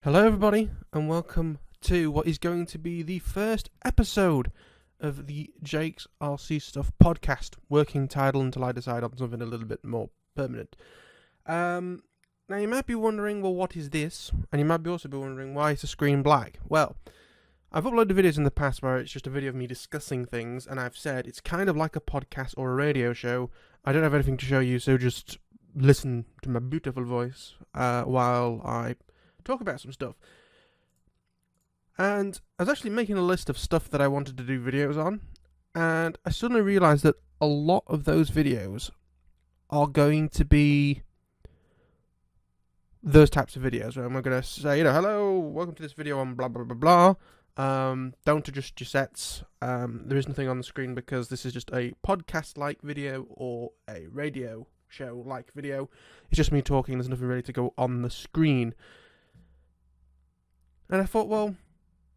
Hello everybody and welcome to what is going to be the first episode of the Jake's RC Stuff podcast, working title until I decide on something a little bit more permanent. Now you might be wondering, well, what is this? And you might also be wondering why is the screen black? Well, I've uploaded videos in the past where it's just a video of me discussing things, and I've said it's kind of like a podcast or a radio show. I don't have anything to show you, so just listen to my beautiful voice while I talk about some stuff. And I was actually making a list of stuff that I wanted to do videos on, and I suddenly realised that a lot of those videos are going to be those types of videos where I'm going to say, hello, welcome to this video on blah blah blah blah. Don't adjust your sets. There is nothing on the screen because this is just a podcast-like video or a radio show-like video. It's just me talking. There's nothing really to go on the screen. And I thought, well,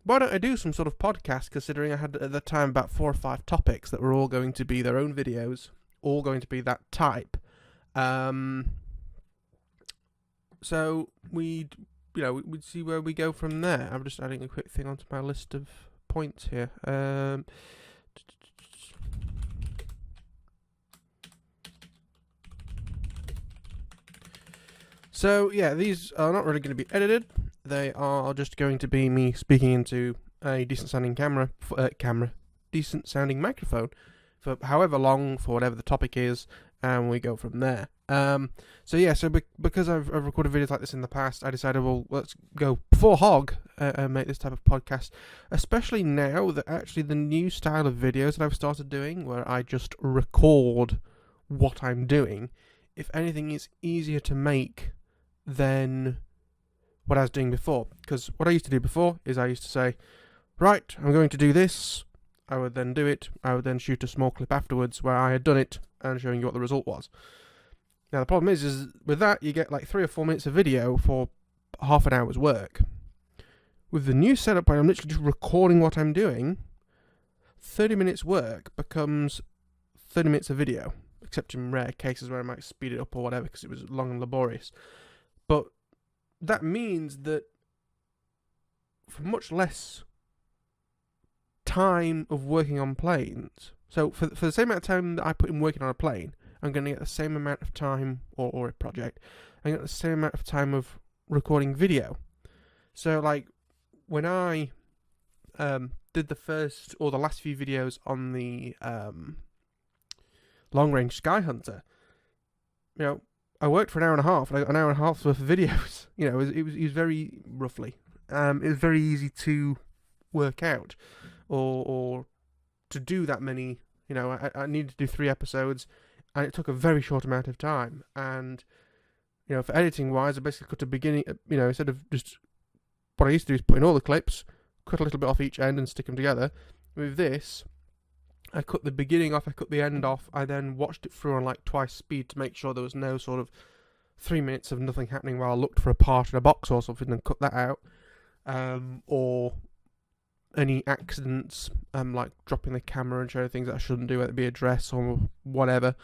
why don't I do some sort of podcast, considering I had at the time about 4 or 5 topics that were all going to be their own videos, all going to be that type. So we'd see where we go from there. I'm just adding a quick thing onto my list of points here. So yeah, these are not really going to be edited. They are just going to be me speaking into a decent sounding decent sounding microphone for however long, for whatever the topic is, and we go from there. Because I've recorded videos like this in the past, I decided, well, let's go full hog and make this type of podcast, especially now that actually the new style of videos that I've started doing, where I just record what I'm doing, if anything, is easier to make than what I was doing before. Because what I used to do before is I used to say, right, I'm going to do this. I would then do it. I would then shoot a small clip afterwards where I had done it and showing you what the result was. Now the problem is with that you get like 3 or 4 minutes of video for half an hour's work. With the new setup where I'm literally just recording what I'm doing, 30 minutes work becomes 30 minutes of video, except in rare cases where I might speed it up or whatever because it was long and laborious. But that means that for much less time of working on planes, so for the same amount of time that I put in working on a plane, I'm going to get the same amount of time, or a project, I'm going to get the same amount of time of recording video. So like when I did the first or the last few videos on the long range Sky Hunter, I worked for an hour and a half, and I got an hour and a half's worth of videos. It was very roughly. It was very easy to work out, or to do that many. I needed to do 3 episodes, and it took a very short amount of time. And for editing wise, I basically cut a beginning. Instead of just what I used to do is put in all the clips, cut a little bit off each end, and stick them together. With this, I cut the beginning off, I cut the end off, I then watched it through on like twice speed to make sure there was no sort of 3 minutes of nothing happening while I looked for a part in a box or something, and cut that out. Or any accidents, like dropping the camera and showing things that I shouldn't do, whether it be a dress or whatever.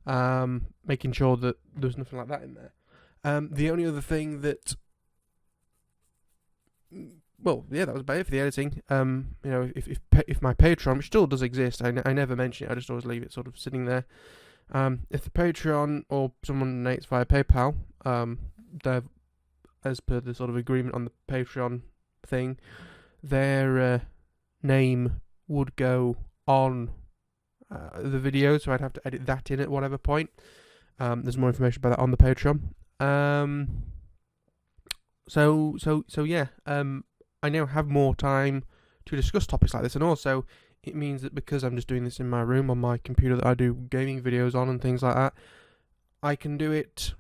Making sure that there's nothing like that in there. The only other thing that... Well, yeah, that was about it for the editing. If my Patreon, which still does exist, I never mention it, I just always leave it sort of sitting there. If the Patreon or someone donates via PayPal, they're, as per the sort of agreement on the Patreon thing, their name would go on the video, so I'd have to edit that in at whatever point. There's more information about that on the Patreon. So yeah. I now have more time to discuss topics like this, and also it means that because I'm just doing this in my room on my computer that I do gaming videos on and things like that, I can do it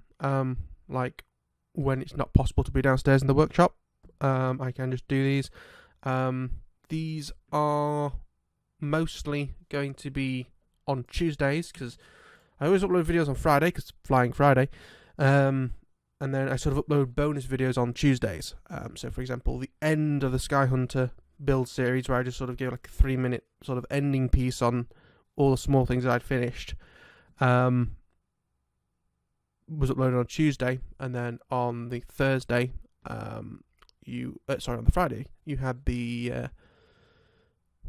like when it's not possible to be downstairs in the workshop. I can just do these. These are mostly going to be on Tuesdays, because I always upload videos on Friday, because it's Flying Friday. And then I sort of upload bonus videos on Tuesdays. So, for example, the end of the Sky Hunter build series, where I just sort of give like a 3-minute sort of ending piece on all the small things that I'd finished, was uploaded on Tuesday, and then on the Thursday, on the Friday, you had the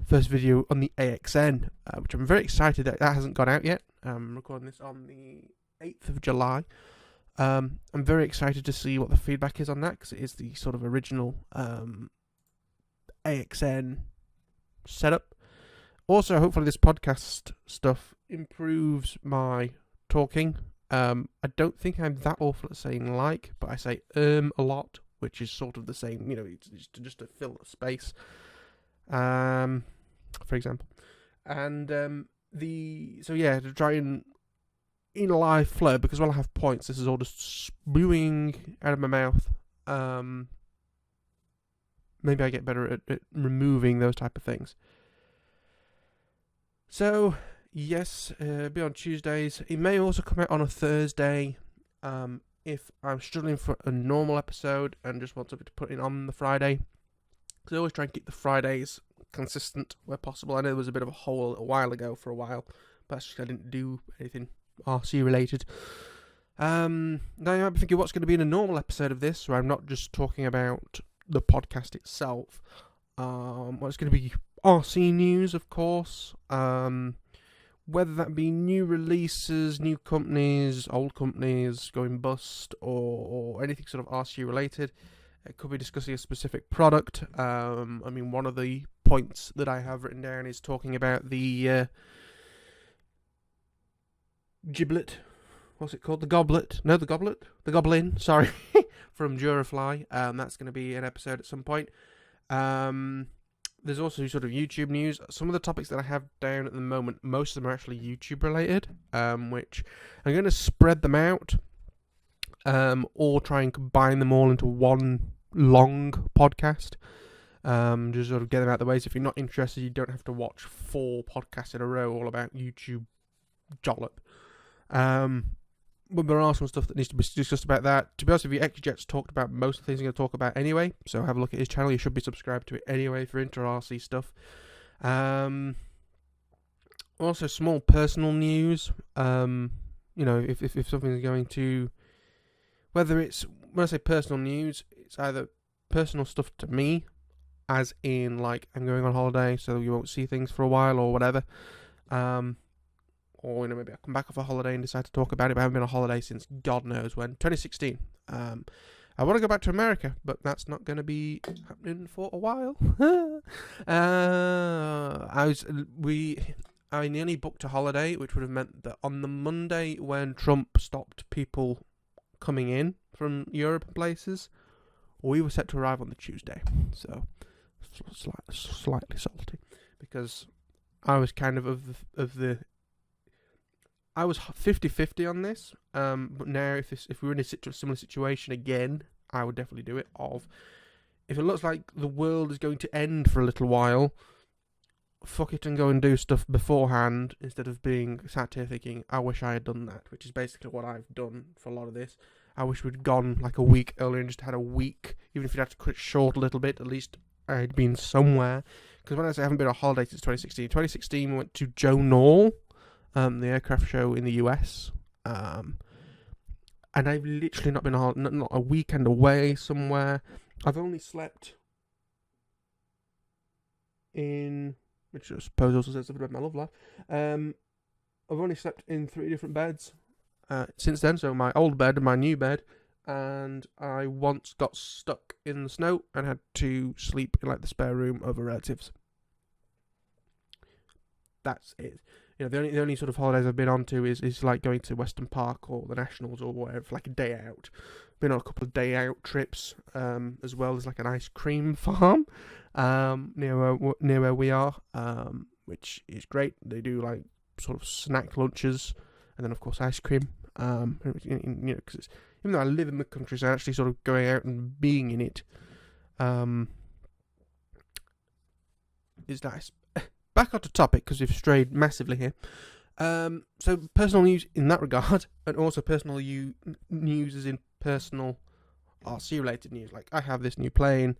first video on the AXN, which I'm very excited that hasn't gone out yet. I'm recording this on the 8th of July. I'm very excited to see what the feedback is on that, because it is the sort of original AXN setup. Also, hopefully this podcast stuff improves my talking. I don't think I'm that awful at saying like, but I say a lot, which is sort of the same, it's just to fill the space. For example. And to try and in a live flow, because while I have points, this is all just spewing out of my mouth. Maybe I get better at removing those type of things. So, yes, it'll be on Tuesdays. It may also come out on a Thursday. If I'm struggling for a normal episode and just want something to put in on the Friday. Because I always try and keep the Fridays consistent where possible. I know there was a bit of a hole a while ago for a while, but that's just I didn't do anything RC related. Now you might be thinking, what's going to be in a normal episode of this, where I'm not just talking about the podcast itself. Well, it's going to be RC news, of course. Whether that be new releases, new companies, old companies going bust, or anything sort of RC related. It could be discussing a specific product. One of the points that I have written down is talking about the giblet. What's it called? The goblet? No, the goblet? The goblin, sorry. From Durafly. That's going to be an episode at some point. There's also sort of YouTube news. Some of the topics that I have down at the moment, most of them are actually YouTube related, which I'm going to spread them out. Or try and combine them all into one long podcast. Just sort of get them out of the way. So if you're not interested, you don't have to watch 4 podcasts in a row all about YouTube jollop. But there are some stuff that needs to be discussed about that. To be honest with you, XJet's talked about most of the things I'm going to talk about anyway. So have a look at his channel. You should be subscribed to it anyway if you're into RC stuff. Also, small personal news. If something's going to... Whether it's, when I say personal news, it's either personal stuff to me, as in, like, I'm going on holiday, so you won't see things for a while, or whatever. Or, maybe I come back off a holiday and decide to talk about it, but I haven't been on holiday since God knows when. 2016. I want to go back to America, but that's not going to be happening for a while. I nearly booked a holiday, which would have meant that on the Monday when Trump stopped people coming in from Europe and places, we were set to arrive on the Tuesday, so slightly salty, because I was kind of the I was 50-50 on this, but now if we were in a similar situation again, I would definitely do it. If it looks like the world is going to end for a little while, fuck it and go and do stuff beforehand, instead of being sat here thinking, I wish I had done that, which is basically what I've done for a lot of this. I wish we'd gone like a week earlier and just had a week, even if you'd have to cut it short a little bit, at least I'd been somewhere. Because when I say I haven't been on holiday since 2016 we went to Joe Knoll, the aircraft show in the US, and I've literally not been on not a weekend away somewhere. I've only slept in... which I suppose also says something about my love life. I've only slept in 3 different beds since then, so my old bed and my new bed, and I once got stuck in the snow and had to sleep in like the spare room of a relative's. That's it. The only sort of holidays I've been on to is like going to Western Park or the Nationals or whatever, for like a day out. Been on a couple of day out trips, as well as like an ice cream farm near where we are, which is great. They do like sort of snack lunches, and then of course ice cream. Because even though I live in the countryside, actually sort of going out and being in it is nice. Back onto topic, because we've strayed massively here. So personal news in that regard, and also personal news is in personal RC related news. Like, I have this new plane.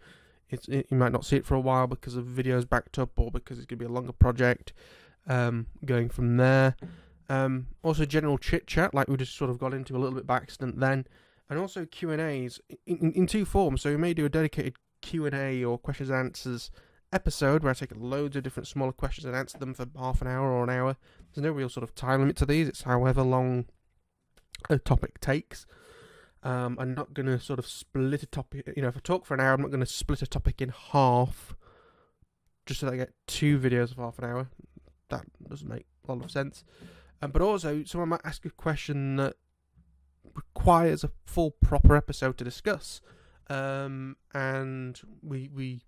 You might not see it for a while because of videos backed up, or because it's going to be a longer project. Going from there. Also general chit chat, like we just sort of got into a little bit by accident then, and also Q&As in 2 forms. So we may do a dedicated Q&A or questions and answers episode where I take loads of different smaller questions and answer them for half an hour or an hour. There's no real sort of time limit to these. It's however long a topic takes. I'm not going to sort of split a topic, if I talk for an hour, I'm not going to split a topic in half just so that I get 2 videos of half an hour. That doesn't make a lot of sense. But also, someone might ask a question that requires a full proper episode to discuss. And we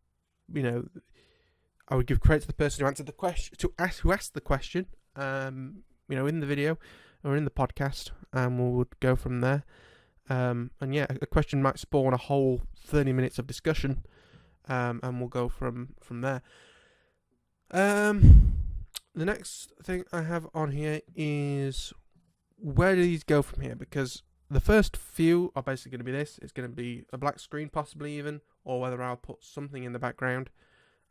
I would give credit to the person who answered the question, who asked the question, in the video or in the podcast, and we would go from there. And yeah, a question might spawn a whole 30 minutes of discussion, and we'll go from there. The next thing I have on here is where do these go from here? Because the first few are basically going to be this. It's going to be a black screen, possibly even, or whether I'll put something in the background,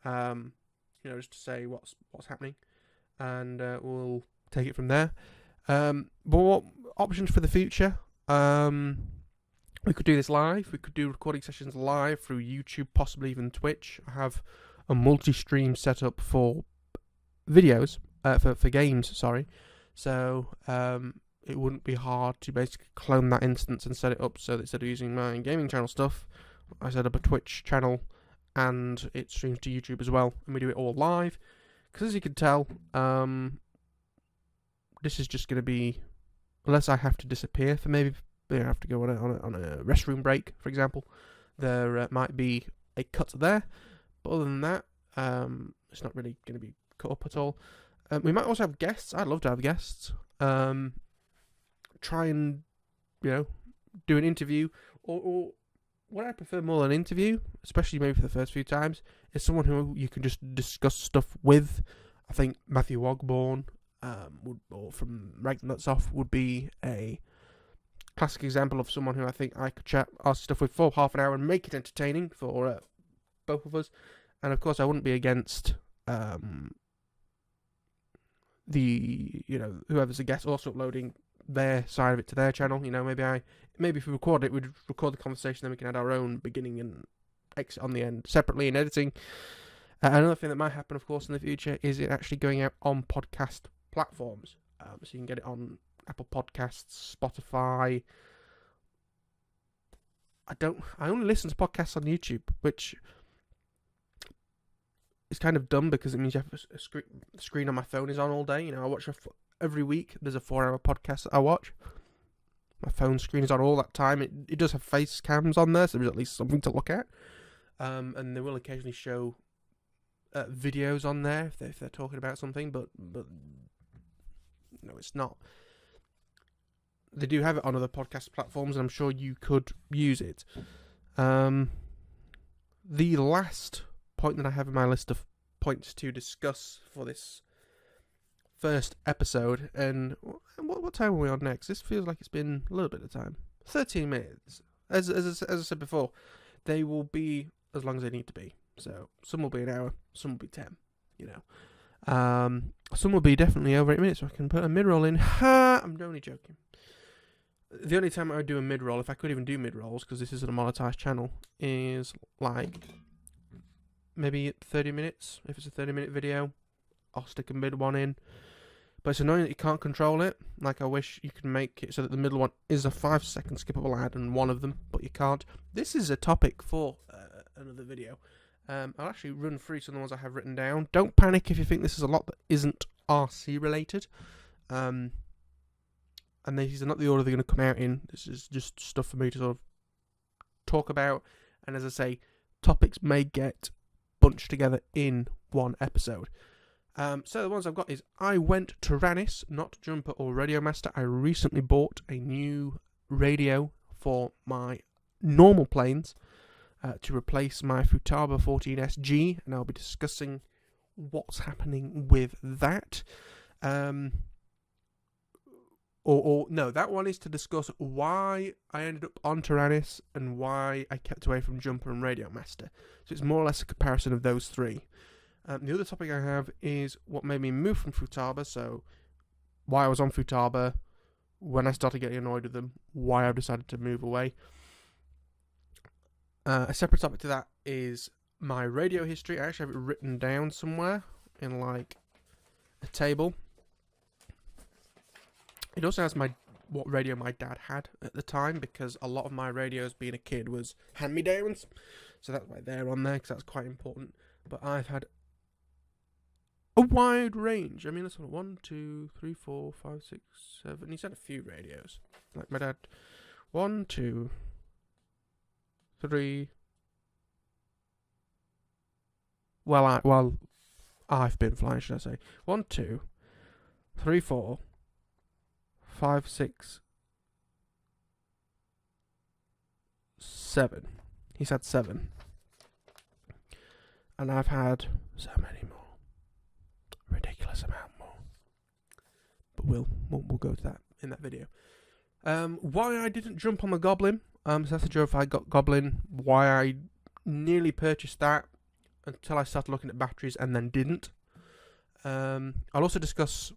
just to say what's happening, and we'll take it from there. But what options for the future? We could do this live. We could do recording sessions live through YouTube, possibly even Twitch. I have a multi-stream setup for videos, for games, sorry. So it wouldn't be hard to basically clone that instance and set it up so that instead of using my gaming channel stuff, I set up a Twitch channel and it streams to YouTube as well, and we do it all live. Because as you can tell, this is just going to be, unless I have to disappear for maybe, I have to go on a restroom break, for example, there might be a cut there. But other than that, it's not really going to be cut up at all. We might also have guests. I'd love to have guests. Try and, do an interview. Or what I prefer more than an interview, especially maybe for the first few times, is someone who you can just discuss stuff with. I think Matthew Ogborn, or from Rank Nuts Off, would be a classic example of someone who I think I could chat our stuff with for half an hour and make it entertaining for both of us. And of course, I wouldn't be against whoever's a guest also uploading their side of it to their channel. Maybe if we record it, we'd record the conversation, then we can add our own beginning and exit on the end separately in editing. Another thing that might happen, of course, in the future is it actually going out on podcast platforms. So you can get it on Apple Podcasts, Spotify. I only listen to podcasts on YouTube, which is kind of dumb because it means you have a screen on my phone is on all day. I watch every week. There's a 4-hour podcast that I watch. My phone screen is on all that time. It does have face cams on there, so there's at least something to look at. And they will occasionally show videos on there if they're talking about something, but no, it's not. They do have it on other podcast platforms, and I'm sure you could use it. The last point that I have in my list of points to discuss for this first episode, and what time are we on next? This feels like it's been a little bit of time. 13 minutes. As I said before, they will be as long as they need to be. So some will be an hour, some will be 10. Some will be definitely over 8 minutes, so I can put a mid-roll in. I'm only joking. The only time I would do a mid-roll, if I could even do mid-rolls, because this isn't a monetized channel, is like maybe 30 minutes. If it's a 30-minute video, I'll stick a mid one in. But it's annoying that you can't control it. Like, I wish you could make it so that the middle one is a 5-second skippable ad and one of them, but you can't. This is a topic for another video. I'll actually run through some of the ones I have written down. Don't panic if you think this is a lot that isn't RC related. And these are not the order they're going to come out in. This is just stuff for me to sort of talk about. And as I say, topics may get bunched together in one episode. So the ones I've got is I went to Ranis, not Jumper or Radio Master. I recently bought a new radio for my normal planes to replace my Futaba 14SG, and I'll be discussing what's happening with that. No, that one is to discuss why I ended up on Tyrannus and why I kept away from Jumper and Radio Master. So it's more or less a comparison of those three. The other topic I have is what made me move from Futaba, so why I was on Futaba, when I started getting annoyed with them, why I've decided to move away. A separate topic to that is my radio history. I actually have it written down somewhere in like a table. It also has what radio my dad had at the time, because a lot of my radios, being a kid, was hand-me-downs. So that's why they're on there, because that's quite important. But I've had a wide range. I mean, let's 1, 2, 3, 4, 5, 6, 7. He's had a few radios. Like my dad, 1, 2, 3. Well, I've been flying, should I say? 1, 2, 3, 4, 5, 6, 7. He's had 7. And I've had so many more. Ridiculous amount more. But we'll go to that in that video. Why I didn't jump on the Goblin. So that's a joke. If I got Goblin, why I nearly purchased that until I started looking at batteries and then didn't. I'll also discuss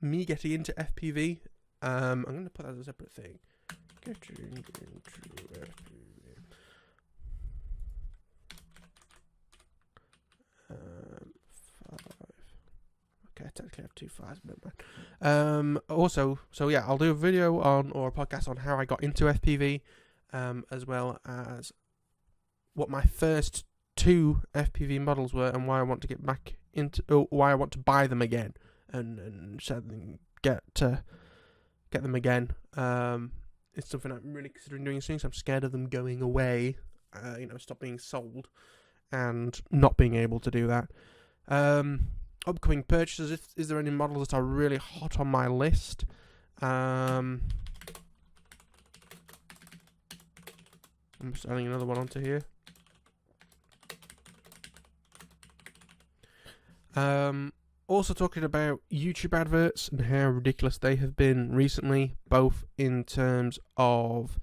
me getting into FPV. I'm going to put that as a separate thing. Getting into FPV. Okay, I technically have 2 5s, but also, so yeah, I'll do a video or a podcast on how I got into FPV, as well as what my first 2 FPV models were and why I want to get back into, why I want to buy them again and get them again. It's something I'm really considering doing soon. So I'm scared of them going away, stop being sold, and not being able to do that. Upcoming purchases. Is there any models that are really hot on my list? I'm just adding another one onto here. Also talking about YouTube adverts and how ridiculous they have been recently, both in terms of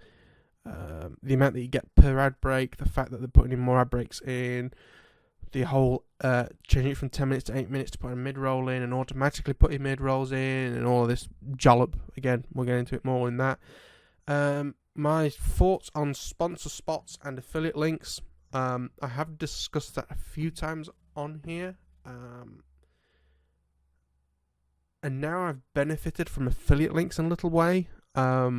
the amount that you get per ad break, the fact that they're putting in more ad breaks in, the whole changing it from 10 minutes to 8 minutes to put a mid-roll in and automatically putting mid-rolls in and all of this jollop. Again, we'll get into it more in that. My thoughts on sponsor spots and affiliate links. I have discussed that a few times on here. And now I've benefited from affiliate links in a little way. I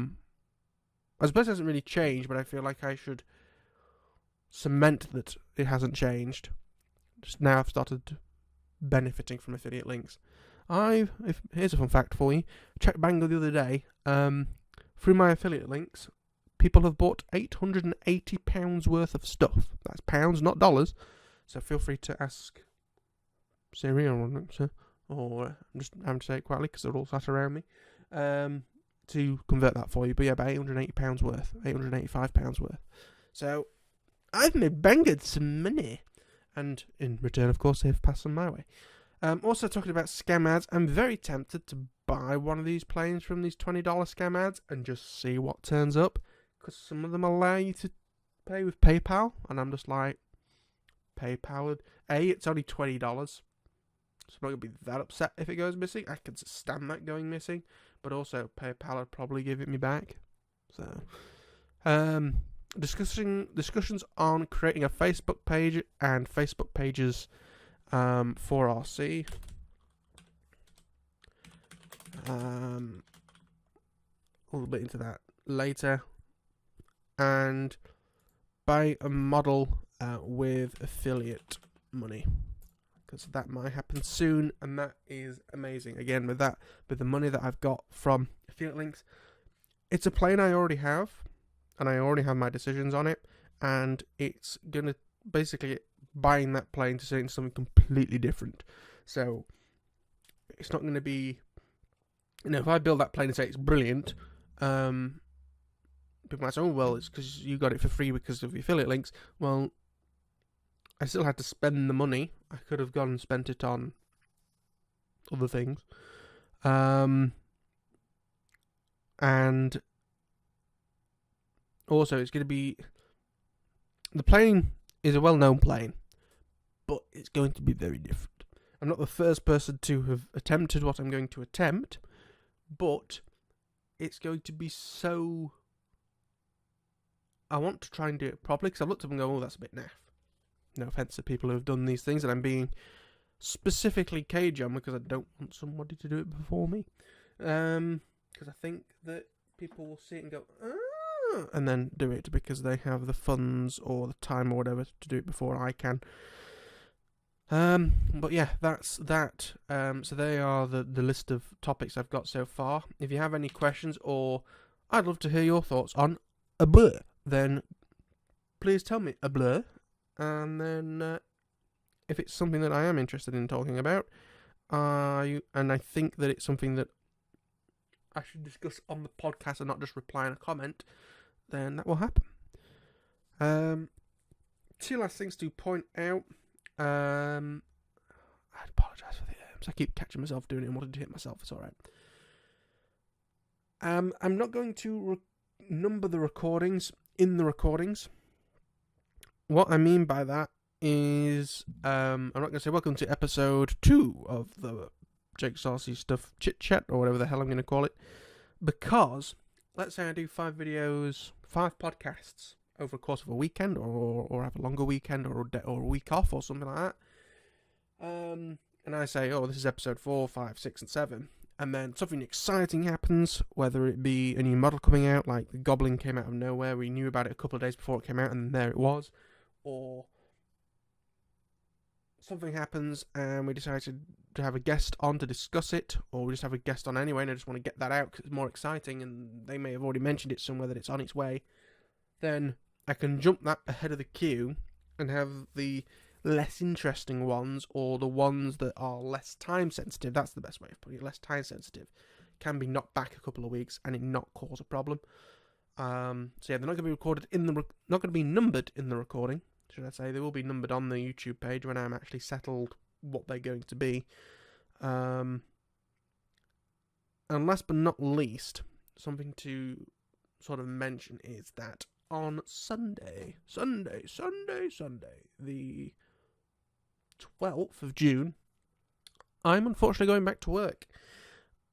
suppose it hasn't really changed, but I feel like I should cement that it hasn't changed. Just now I've started benefiting from affiliate links. Here's a fun fact for you. Checked Bango the other day. Through my affiliate links, people have bought £880 worth of stuff. That's pounds, not dollars. So feel free to ask Siri or I'm just having to say it quietly because they're all sat around me, to convert that for you. But yeah, about £880 worth, £885 worth. So I've made bangered some money, and in return, of course, they've passed them my way. Also talking about scam ads, I'm very tempted to buy one of these planes from these $20 scam ads and just see what turns up, because some of them allow you to pay with PayPal, and I'm just like, PayPal, it's only $20, so I'm not going to be that upset if it goes missing. I can stand that going missing, but also PayPal would probably give it me back. So, discussions on creating a Facebook page and Facebook pages for RC. A little bit into that later. And buy a model with affiliate money, because that might happen soon, and that is amazing. Again, with the money that I've got from affiliate links, it's a plane I already have, and I already have my decisions on it, and it's gonna basically buying that plane to say something completely different. So it's not gonna be, if I build that plane and say it's brilliant, people might say, oh well, it's because you got it for free because of the affiliate links. Well, I still had to spend the money. I could have gone and spent it on other things. And also, it's going to be, the plane is a well-known plane, but it's going to be very different. I'm not the first person to have attempted what I'm going to attempt, but it's going to be so I want to try and do it properly, because I've looked up and go, oh, that's a bit naff. No offense to people who have done these things, and I'm being specifically cagey on because I don't want somebody to do it before me. Because I think that people will see it and go, and then do it because they have the funds or the time or whatever to do it before I can. But yeah, that's that. So they are the list of topics I've got so far. If you have any questions, or I'd love to hear your thoughts on a blur, then please tell me a blur. And then if it's something that I am interested in talking about, and I think that it's something that I should discuss on the podcast and not just reply in a comment, then that will happen. Two last things to point out. I apologise for the I keep catching myself doing it and wanting to hit myself. It's alright. I'm not going to number the recordings in the recordings. What I mean by that is, I'm not going to say welcome to episode 2 of the JakesRC stuff chit chat, or whatever the hell I'm going to call it, because let's say I do 5 podcasts over the course of a weekend, or have a longer weekend, or a week off, or something like that. And I say, oh, this is episode 4, 5, 6, and 7, and then something exciting happens, whether it be a new model coming out, like the Goblin came out of nowhere, we knew about it a couple of days before it came out, and there it was, or something happens and we decided to have a guest on to discuss it, or we just have a guest on anyway and I just want to get that out because it's more exciting and they may have already mentioned it somewhere that it's on its way, then I can jump that ahead of the queue and have the less interesting ones, or the ones that are less time sensitive, that's the best way of putting it, less time sensitive, can be knocked back a couple of weeks and it not cause a problem. So yeah, they're not going to be recorded not going to be numbered in the recording, should I say. They will be numbered on the YouTube page when I'm actually settled what they're going to be. And last but not least, something to sort of mention is that on Sunday, the 12th of June, I'm unfortunately going back to work.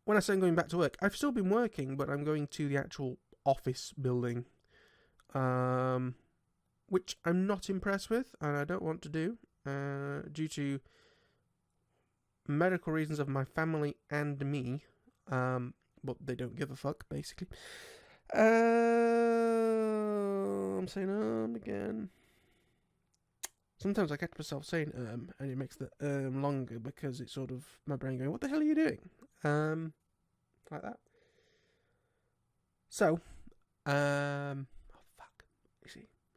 When I say I'm going back to work, I've still been working, but I'm going to the actual office building, which I'm not impressed with, and I don't want to do, due to medical reasons of my family and me, but they don't give a fuck, basically. I'm saying again. Sometimes I catch myself saying and it makes the longer because it's sort of my brain going, what the hell are you doing? Like that. So, oh fuck.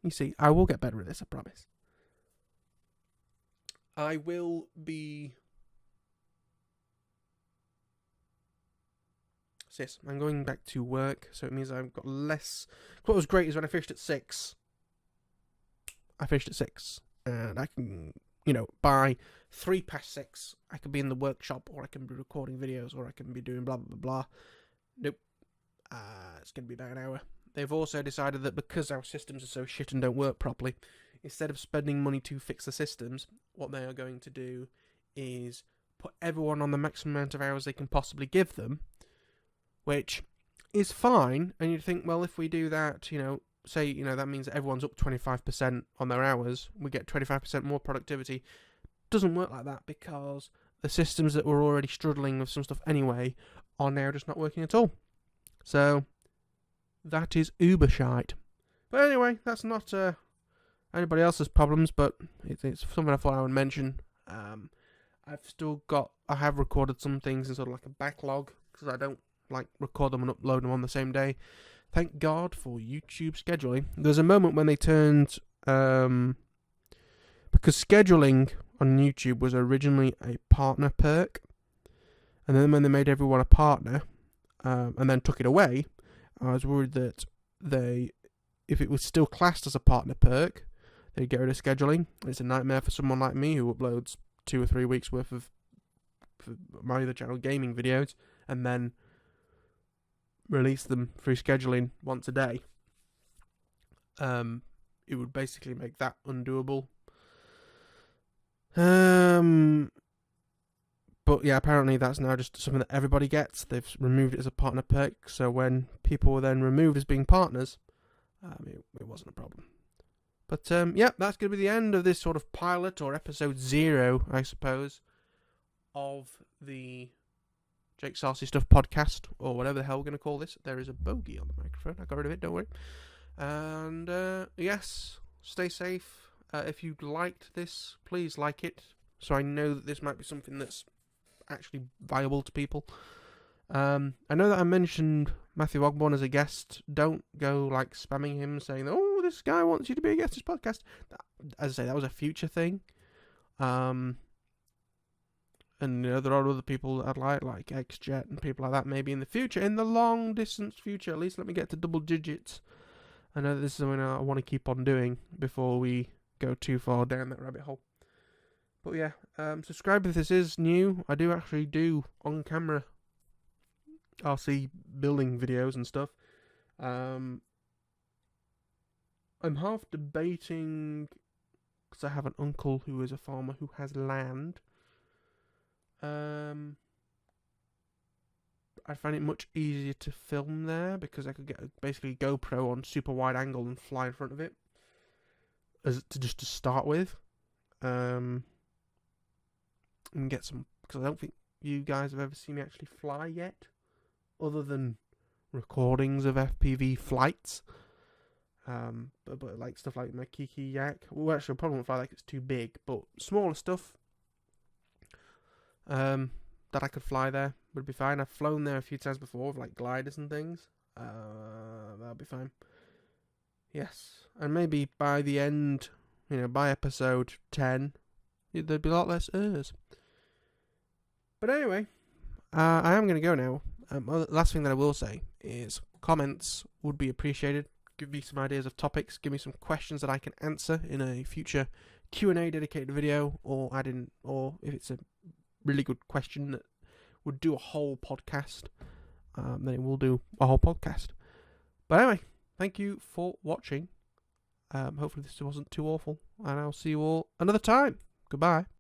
You see, I will get better at this, I promise. I will be... Yes, I'm going back to work, so it means I've got less... What was great is when I finished at 6. And I can, by 6:03, I could be in the workshop, or I can be recording videos, or I can be doing blah, blah, blah. Nope. It's going to be about an hour. They've also decided that because our systems are so shit and don't work properly, instead of spending money to fix the systems, what they are going to do is put everyone on the maximum amount of hours they can possibly give them, which is fine. And you'd think, well, if we do that, say, that means that everyone's up 25% on their hours, we get 25% more productivity. Doesn't work like that, because the systems that were already struggling with some stuff anyway are now just not working at all. So, that is uber shite. But anyway, that's not anybody else's problems, but it's something I thought I would mention. I have recorded some things in sort of like a backlog, because I don't record them and upload them on the same day. Thank God for YouTube scheduling. There's a moment when they turned... because scheduling on YouTube was originally a partner perk, and then when they made everyone a partner, and then took it away, I was worried that if it was still classed as a partner perk, they'd get rid of scheduling. It's a nightmare for someone like me who uploads 2 or 3 weeks worth of for my other channel gaming videos, and then release them through scheduling once a day. It would basically make that undoable. But yeah, apparently that's now just something that everybody gets. They've removed it as a partner perk, so when people were then removed as being partners, It wasn't a problem. But yeah, that's going to be the end of this sort of pilot, or episode 0, I suppose, of the JakesRC Stuff podcast, or whatever the hell we're going to call this. There is a bogey on the microphone. I got rid of it, don't worry. And yes, stay safe. If you liked this, please like it, so I know that this might be something that's actually viable to people. I know that I mentioned Matthew Ogborn as a guest. Don't go like spamming him saying, "Oh, this guy wants you to be a guest on his podcast." As I say, that was a future thing. And there are other people that I'd like XJet and people like that. Maybe in the future, in the long distance future, at least let me get to double digits. I know this is something I want to keep on doing before we go too far down that rabbit hole. But yeah, subscribe if this is new. I do actually do on-camera RC building videos and stuff. I'm half debating, because I have an uncle who is a farmer who has land. I find it much easier to film there because I could get basically GoPro on super wide angle and fly in front of it, just to start with, and get some, because I don't think you guys have ever seen me actually fly yet, other than recordings of FPV flights. But like stuff like my Kiki Yak, well, actually I probably won't fly like it's too big, but smaller stuff that I could fly there would be fine. I've flown there a few times before with like gliders and things. That'll be fine. Yes, and maybe by the end, by episode 10, there'd be a lot less errors. But anyway, I am going to go now. Last thing that I will say is comments would be appreciated. Give me some ideas of topics. Give me some questions that I can answer in a future Q&A dedicated video, or if it's a really good question that would do a whole podcast, then it will do a whole podcast. But anyway, thank you for watching. Hopefully this wasn't too awful, and I'll see you all another time. Goodbye.